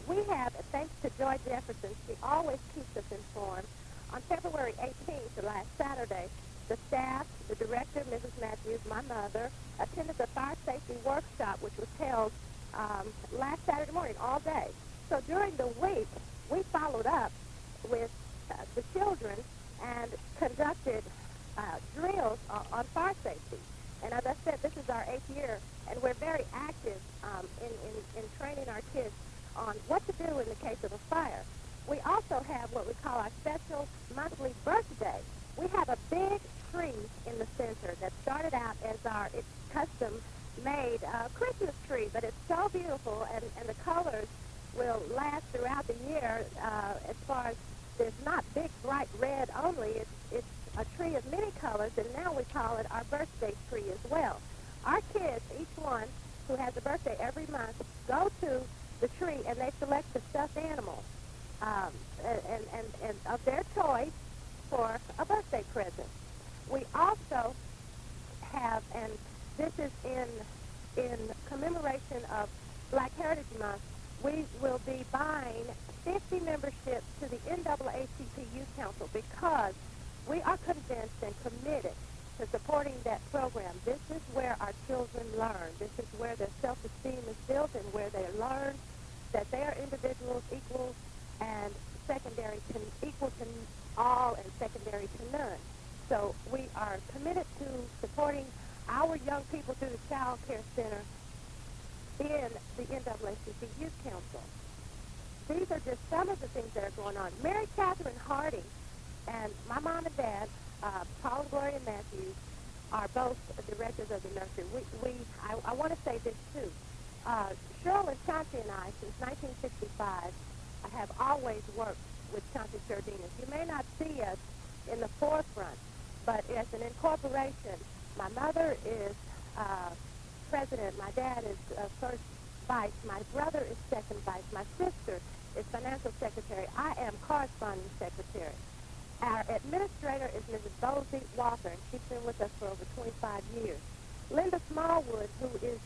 we have, thanks to Joy Jefferson, she always keeps us informed. On February 18th, last Saturday, the staff, the director, Mrs. Matthews, my mother, attended the fire safety workshop, which was held last Saturday morning, all day. So during the week, we followed up with the children and conducted drills on fire safety. And as I said, this is our 8th year, and we're very active in training our kids on what to do in the case of a fire. We also have what we call our special monthly birthday. We have a big tree in the center that started out as our custom-made Christmas tree, but it's so beautiful, and the colors will last throughout the year as far as there's not big, bright red only. It's a tree of many colors, and now we call it our birthday tree as well. Our kids, each one who has a birthday every month, go to the tree and they select a stuffed animal and of their choice for a birthday present. We also have, and this is in commemoration of Black Heritage Month, we will be buying 50 memberships to the NAACP Youth Council because we are convinced and committed to supporting that program. This is where our children learn. This is where their self-esteem is built and where they learn that they are individuals equal and equal to all and secondary to none. So we are committed to supporting our young people through the Child Care Center in the NAACP Youth Council. These are just some of the things that are going on. Mary Catherine Harding and my mom and dad, Paul and Gloria Matthews, are both directors of the nursery. I want to say this too. Cheryl and Chauncey and I, since 1965, have always worked with Chauncey Sardinas. You may not see us in the forefront, but as an incorporation, my mother is president, my dad is first vice, my brother is second vice, my sister is financial secretary, I am corresponding secretary. Our administrator is Mrs. Bosie Walker, and she's been with us for over 25 years. Linda Smallwood, who is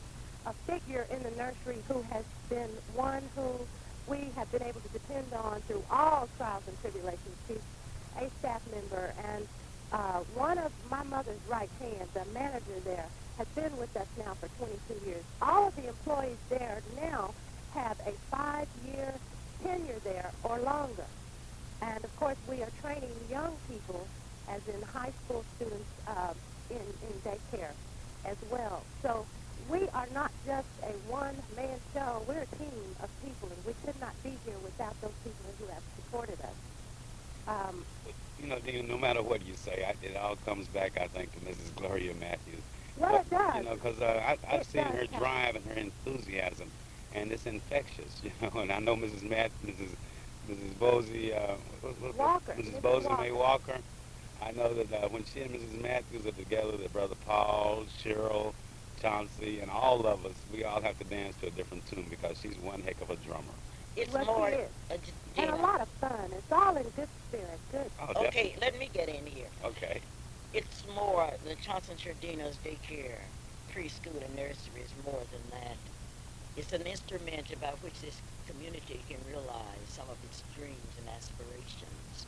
a figure in the nursery who has been one who we have been able to depend on through all trials and tribulations. She's a staff member, and one of my mother's right hands, a manager there, has been with us now for 22 years. All of the employees there now have a 5-year tenure there or longer. And, of course, we are training young people, as in high school students, in daycare as well. So we are not just a one-man show. We're a team of people, and we could not be here without those people who have supported us. You know, Dina, no matter what you say, it all comes back, I think, to Mrs. Gloria Matthews. Well, it does. You know, because I've seen her drive and her enthusiasm, and it's infectious, you know. And I know Mrs. Bosie, Walker. Mrs. Bosie May Walker. I know that when she and Mrs. Matthews are together, that Brother Paul, Cheryl, Chauncey, and all of us, we all have to dance to a different tune because she's one heck of a drummer. It's Well, more, she is. And a lot of fun. It's all in good spirit. Good. Oh, okay, definitely. let me get in here. Okay. It's more, the Johnson Chardino's daycare, preschool, and nursery is more than that. It's an instrument about which this community can realize some of its dreams and aspirations.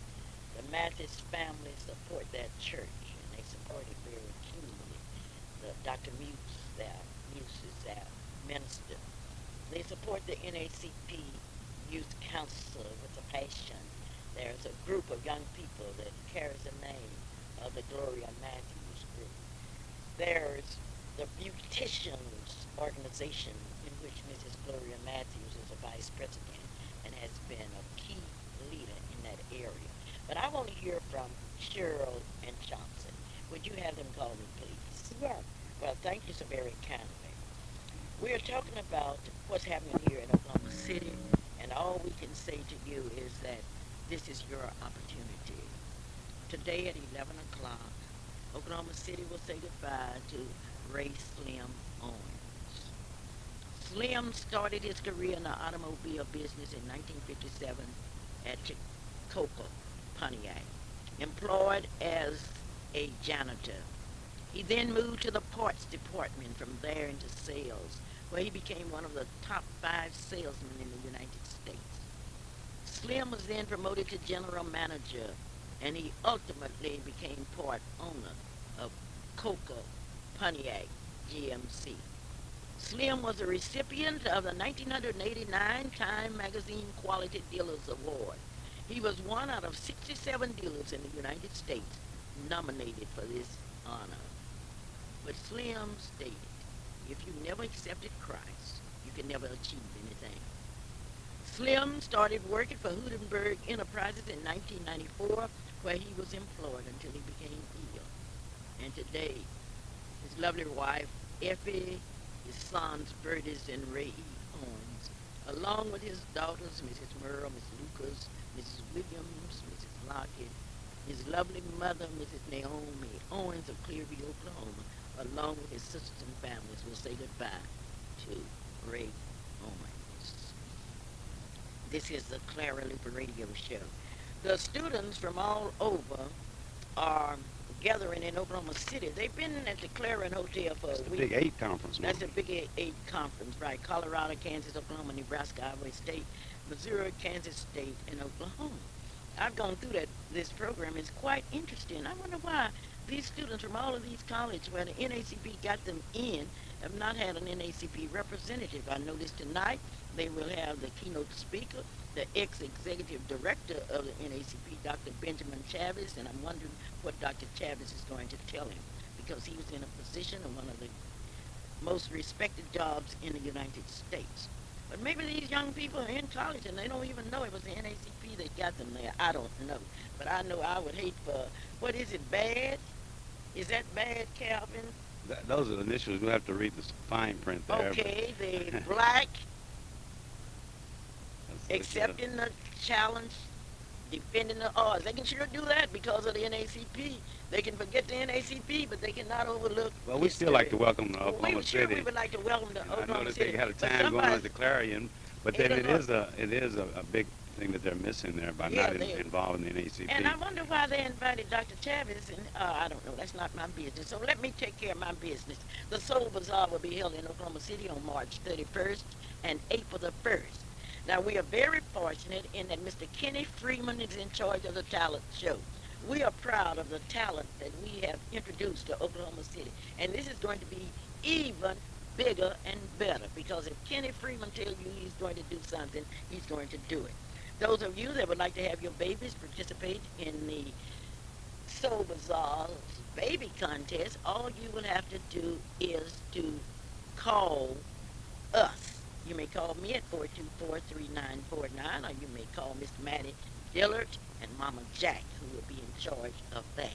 The Mathis family support that church, and they support it very keenly. Dr. Muse is our minister. They support the NACP Youth Council with a passion. There's a group of young people that carries the name of the Gloria Matthews group. There's the Beauticians organization in which Mrs. Gloria Matthews is a vice president and has been a key leader in that area. But I want to hear from Cheryl and Johnson. Would you have them call me, please? Yes. Well, thank you so very kindly. We are talking about what's happening here in Oklahoma City, and all we can say to you is that This is your opportunity. Today at 11 o'clock, Oklahoma City will say goodbye to Ray Slim Owens. Slim started his career in the automobile business in 1957 at Chicoco, Pontiac, employed as a janitor. He then moved to the parts department, from there into sales, where he became one of the top 5 salesmen in the United States. Slim was then promoted to general manager, and he ultimately became part owner of Coca Pontiac GMC. Slim was a recipient of the 1989 Time Magazine Quality Dealers Award. He was one out of 67 dealers in the United States nominated for this honor. But Slim stated, if you never accepted Christ, you can never achieve anything. Slim started working for Hudenberg Enterprises in 1994, where he was employed until he became ill. And today, his lovely wife, Effie, his sons, Bertis and Ray E. Owens, along with his daughters, Mrs. Merle, Miss Lucas, Mrs. Williams, Mrs. Lockett, his lovely mother, Mrs. Naomi Owens of Clearview, Oklahoma, along with his sisters and families, will say goodbye to Ray Owens. This is the Clara Luper Radio Show. The students from all over are gathering in Oklahoma City. They've been at the Clara Hotel for It's a the week. Big 8 conference, That's man. the Big Eight conference, right? Colorado, Kansas, Oklahoma, Nebraska, Iowa State, Missouri, Kansas State, and Oklahoma. I've gone through this program. It's quite interesting. I wonder why these students from all of these colleges where the NACP got them in have not had an NACP representative. I noticed tonight they will have the keynote speaker, the ex-executive director of the NACP, Dr. Benjamin Chavez, and I'm wondering what Dr. Chavez is going to tell him, because he was in a position of one of the most respected jobs in the United States. But maybe these young people are in college and they don't even know it was the NACP that got them there. I don't know. But I know I would hate for, what is it, bad? Is that bad, Calvin? Those are the initials. We'll have to read the fine print there. Okay, the black But accepting the challenge, defending the odds. They can sure do that because of the NACP. They can forget the NACP, but they cannot overlook well, we still like to welcome to Well, Oklahoma we City. would like to welcome to I know Oklahoma that City. they had a But time going somebody- on at the Clarion, but then it is a big thing that they're missing there by Yeah, not involving the NACP. And I wonder why they invited Dr. Chavez, and I don't know. That's not my business. So let me take care of my business. The Soul Bazaar will be held in Oklahoma City on March 31st and April the 1st. Now, we are very fortunate in that Mr. Kenny Freeman is in charge of the talent show. We are proud of the talent that we have introduced to Oklahoma City. And this is going to be even bigger and better, because if Kenny Freeman tells you he's going to do something, he's going to do it. Those of you that would like to have your babies participate in the Soul Bazaar's baby contest, all you will have to do is to call us. You may call me at 424-3949, or you may call Miss Maddie Dillard and Mama Jack, who will be in charge of that.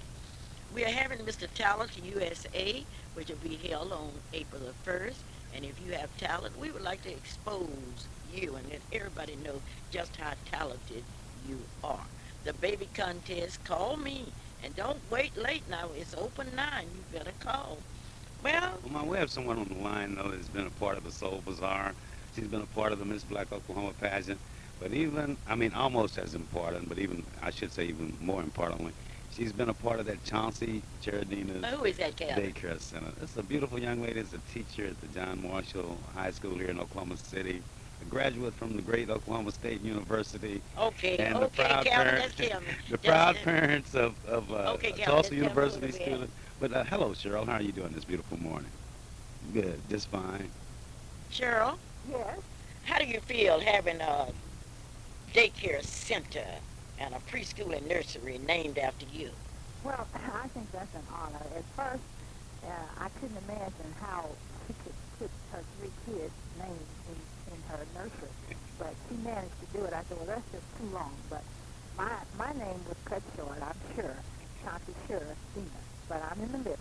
We are having Mr. Talent USA, which will be held on April the 1st. And if you have talent, we would like to expose you and let everybody know just how talented you are. The baby contest, call me. And don't wait late now. It's open 9. You better call. Well, Mom, we have someone on the line, though, that's been a part of the Soul Bazaar. She's been a part of the Miss Black Oklahoma pageant. But even, I mean, almost as important, but even, I should say even more importantly, she's been a part of that Chauncey Cheradina's who is that, Calvin? Daycare Center. It's a beautiful young lady. It's a teacher at the John Marshall High School here in Oklahoma City. A graduate from the great Oklahoma State University. Okay, And okay, Calvin, just tell me. the Just, proud parents of Okay, Calvin, just Tulsa tell me University who we have. student. But hello, Cheryl. How are you doing this beautiful morning? Good, just fine. Cheryl, Yes. how do you feel having a daycare center and a preschool and nursery named after you? Well, I think that's an honor. At first, I couldn't imagine how she could put her 3 kids' names in her nursery, but she managed to do it. I said, well, that's just too long, but my name was cut short, I'm sure, Chauncey Cheradina, but I'm in the middle.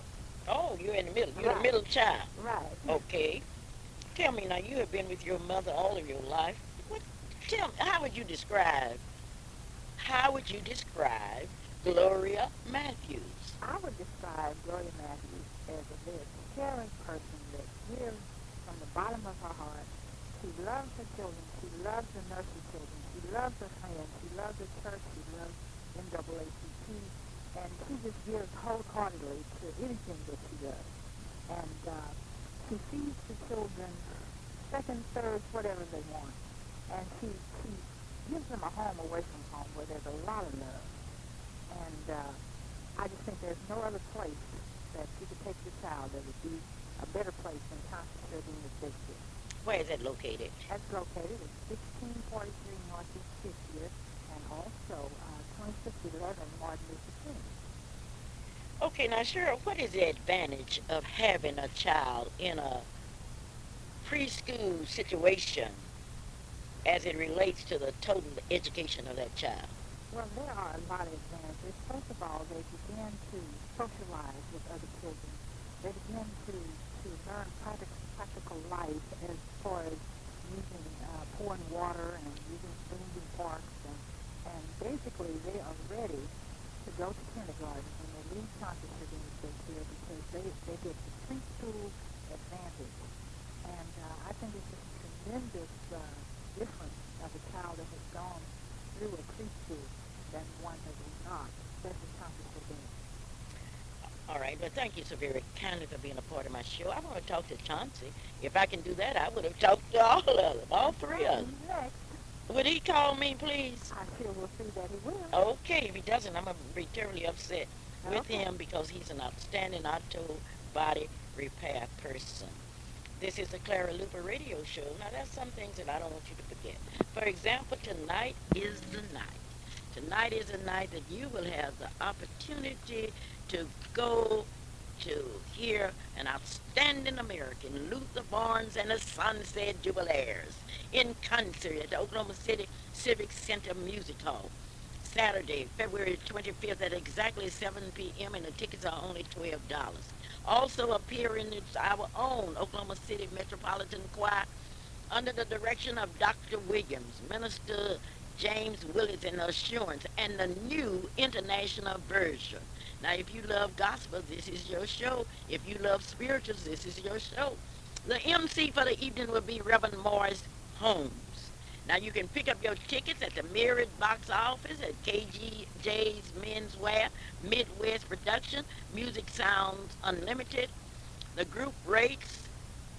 Oh, you're in the middle. You're the Right. middle child. Right. Okay. Tell me now, you have been with your mother all of your life. How would you describe How would you describe Gloria Matthews? I would describe Gloria Matthews as a very caring person that gives from the bottom of her heart. She loves her children. She loves the nursery children. She loves her friends. She loves the church. She loves NAACP. And she just gives wholeheartedly to anything that she does. And she feeds the children second, third, whatever they want. And she gives them a home away from home where there's a lot of love. And I just think there's no other place that you could take your child that would be a better place than Constance Sardina's daycare. Where is it located? That's located at 1643 Northeast 50th and also 2611 Martin Luther King. Okay, now, Cheryl, what is the advantage of having a child in a preschool situation as it relates to the total education of that child? Well, there are a lot of advantages. First of all, they begin to socialize with other children. They begin to learn practical life as far as using pouring water and using springs and parks. And basically, they are ready to go to kindergarten when they leave Constance Sardina's daycare because they get the preschool advantage. And I think it's just a tremendous difference of a child that has gone through a preschool than one that is not, especially Constance Sardina. All right, well, thank you so very kindly for being a part of my show. I want to talk to Chauncey. If I can do that, I would have talked to all of them, all three of them. Next, Would he call me, please? I sure will see that he will. Okay, if he doesn't, I'm going to be terribly upset with him because he's an outstanding auto body repair person. This is the Clara Luper radio show. Now, there's some things that I don't want you to forget. For example, tonight is the night. Tonight is a night that you will have the opportunity to go to hear an outstanding American, Luther Barnes and the Sunset Jubilaires, in concert at the Oklahoma City Civic Center Music Hall. Saturday, February 25th at exactly 7 p.m. and the tickets are only $12. Also appearing is our own Oklahoma City Metropolitan Choir under the direction of Dr. Williams, Minister James Willis and Assurance, and the new international version. Now, if you love gospel, this is your show. If you love spirituals, this is your show. The MC for the evening will be Reverend Morris Holmes. Now, you can pick up your tickets at the Mirrored Box Office at KGJ's Menswear, Midwest Production, Music Sounds Unlimited. The group rates,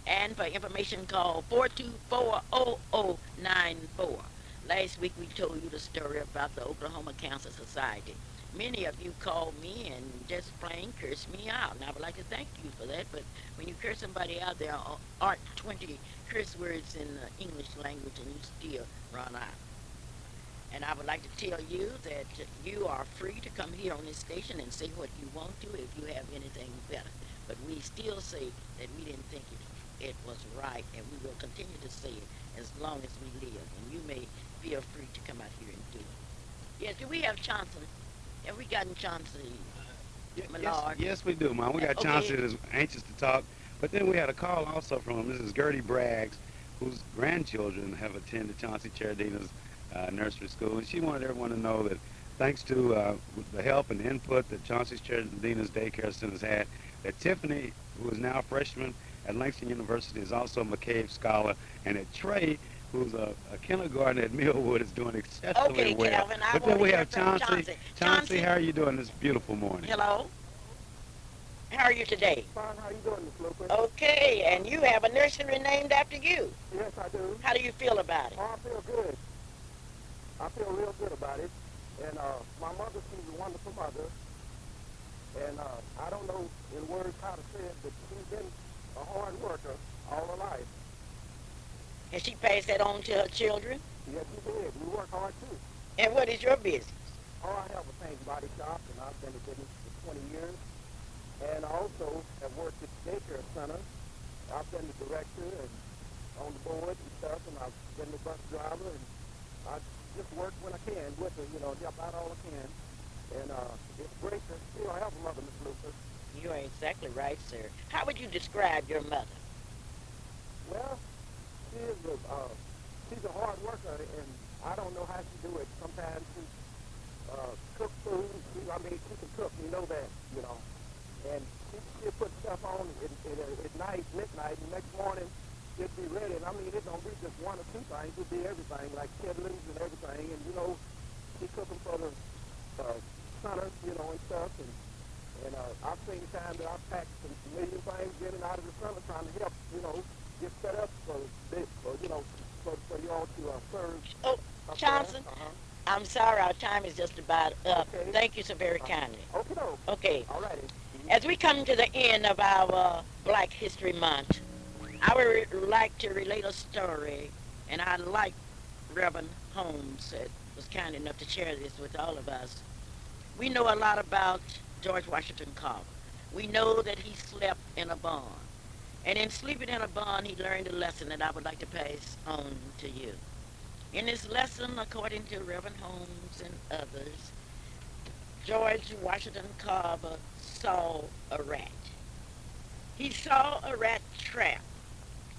and for information, call 424-0094. Last week, we told you the story about the Oklahoma Cancer Society. Many of you called me and just plain cursed me out, and I would like to thank you for that, but when you curse somebody out, there aren't 20 curse words in the English language, and you still run out. And I would like to tell you that you are free to come here on this station and say what you want to if you have anything better. But we still say that we didn't think it was right, and we will continue to say it as long as we live. And you may feel free to come out here and do it. Yes, do we have Chauncey? Have we gotten Chauncey Millard? Yes, we do, Mom. We got Chauncey that's anxious to talk. But then we had a call also from Mrs. Gertie Braggs, whose grandchildren have attended Chauncey Sardina's nursery school. And she wanted everyone to know that thanks to the help and input that Chauncey Sardina's daycare centers had, that Tiffany, who is now a freshman at Langston University, is also a McCabe Scholar, and that Trey, who's a kindergarten at Millwood, is doing exceptionally well. Calvin, but then we have Chauncey. Chauncey. Chauncey, how are you doing this beautiful morning? Hello. How are you today? Fine, how you doing, Miss Luper? Okay, and you have a nursery named after you. Yes, I do. How do you feel about it? Oh, I feel good. I feel real good about it. And my mother, she's a wonderful mother. And I don't know in words how to say it, but she's been a hard worker all her life. And she passed that on to her children? Yes, she did. We work hard, too. And what is your business? Oh, I have a paint body shop, and I've been in business for 20 years. And I also have worked at the daycare center. I've been the director and on the board and stuff, and I've been the bus driver, and I just work when I can with her, help out all I can. And it's great to still have a mother, Miss Luper. You are exactly right, sir. How would you describe your mother? Well, she's a hard worker, and I don't know how she do it. Sometimes cook food. I mean, she can cook. We know that, you know. And she'll put stuff on at night, midnight, and next morning it'll be ready. And I mean, it don't be just one or two things. It'll be everything, like chitlins and everything. And, you know, she cooking for the sons, you know, and stuff. And I've seen times that I've packed some million things in and out of the summer trying to help, you know, get set up for this, for, you know, for y'all to serve. Oh, Johnson, I'm sorry, our time is just about up. Okay. Thank you so very kindly. Okay, no. Okay. All righty. As we come to the end of our Black History Month, I would like to relate a story, and I like Reverend Holmes that was kind enough to share this with all of us. We know a lot about George Washington Carver. We know that he slept in a barn. And in sleeping in a barn, he learned a lesson that I would like to pass on to you. In this lesson, according to Reverend Holmes and others, George Washington Carver saw a rat. He saw a rat trap.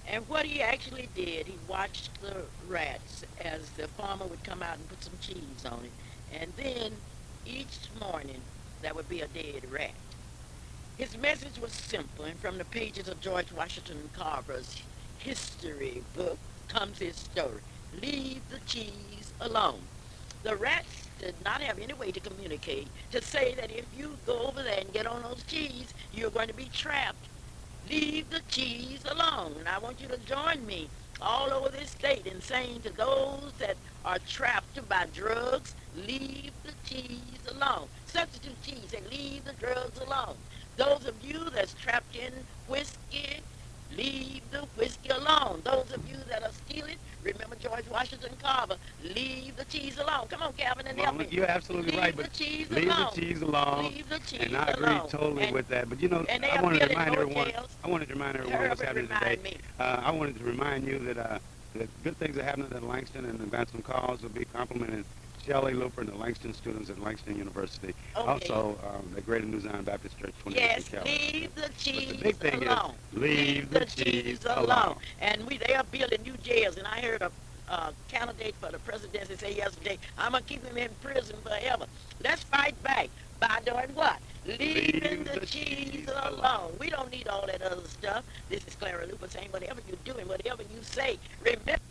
And what he actually did, he watched the rats as the farmer would come out and put some cheese on it. And then each morning, there would be a dead rat. His message was simple, and from the pages of George Washington Carver's history book comes his story. Leave the cheese alone. The rats did not have any way to communicate, to say that if you go over there and get on those cheese, you're going to be trapped. Leave the cheese alone. And I want you to join me all over this state in saying to those that are trapped by drugs, leave the cheese alone. Substitute cheese and leave the drugs alone. Those of you that's trapped in whiskey, leave the whiskey alone. Those of you that are stealing, remember George Washington Carver, leave the cheese alone. Come on, Calvin, and help me. You're absolutely right, but leave the cheese alone. Leave the cheese and I agree alone. totally with that. But you know, I wanted to remind everyone. I wanted to remind everyone what's happening today. I wanted to remind you that good things are happening at Langston, and got some calls will be complimenting Shelley, Luper, and the Langston students at Langston University. Okay. Also, the Greater New Zion Baptist Church, 28th Yes, Clara. leave the cheese But the big thing alone. is, leave the cheese alone. And they are building new jails, and I heard a candidate for the presidency say yesterday, I'm going to keep him in prison forever. Let's fight back by doing what? Leaving the cheese alone. We don't need all that other stuff. This is Clara Luper saying whatever you do and whatever you say, remember